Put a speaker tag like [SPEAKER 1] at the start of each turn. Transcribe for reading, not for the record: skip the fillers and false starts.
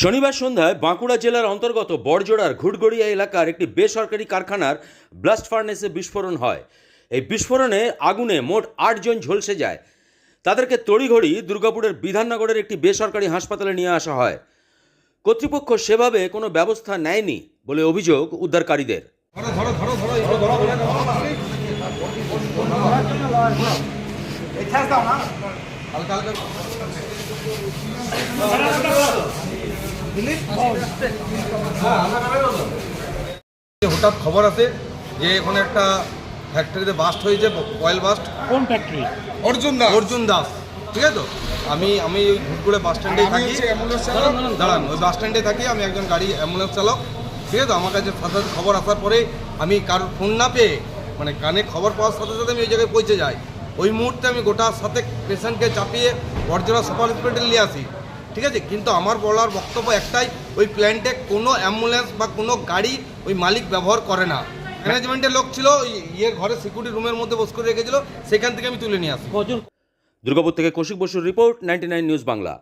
[SPEAKER 1] শনিবার সন্ধ্যায় বাঁকুড়া জেলার অন্তর্গত বড়জোড়ার ঘুটগড়িয়া এলাকার একটি বেসরকারি কারখানার ব্লাস্ট ফার্নেসে বিস্ফোরণ হয়। এই বিস্ফোরণে আগুনে মোট ৮ জন ঝলসে যায়। তাদেরকে তড়িঘড়ি দুর্গাপুরের বিধাননগরের একটি বেসরকারি হাসপাতালে নিয়ে আসা হয়। কর্তৃপক্ষ সেভাবে কোনো ব্যবস্থা নেয়নি বলে অভিযোগ উদ্ধারকারীদের।
[SPEAKER 2] হঠাৎ খবর আছে যে এখানে একটা ফ্যাক্টরিতে বাস্ট হয়েছে, অয়েল বাস্ট।
[SPEAKER 3] কোন ফ্যাক্টরি?
[SPEAKER 2] অর্জুন দাস। ঠিক আছে, তো আমি ওই ঘুটগুড়ে বাস স্ট্যান্ডেই থাকি। দাঁড়ান, ওই বাস স্ট্যান্ডে থাকি, আমি একজন গাড়ি অ্যাম্বুলেন্স চালক। ঠিক আছে, আমার কাছে সাথে সাথে খবর আসার পরে আমি কারোর ফোন না পেয়ে মানে কানে খবর পাওয়ার সাথে সাথে আমি ওই জায়গায় পৌঁছে যাই। ওই মুহূর্তে আমি গোটার সাথে পেশেন্টকে চাপিয়ে বড়জোড়া সুপার হসপিটাল নিয়ে আসি। ঠিক আছে, কিন্তু আমার বলার বক্তব্য একটাই, ওই প্ল্যান্টে কোনো অ্যাম্বুলেন্স বা কোনো গাড়ি ওই মালিক ব্যবহার করে না। ম্যানেজমেন্টের লোক ছিল, ইয়ের ঘরে সিকিউরিটি রুমের মধ্যে বস করে রেখেছিল, সেখান থেকে আমি তুলে নিয়ে আসি।
[SPEAKER 1] দুর্গাপুর থেকে কৌশিক বসুর রিপোর্ট, 99 নিউজ বাংলা।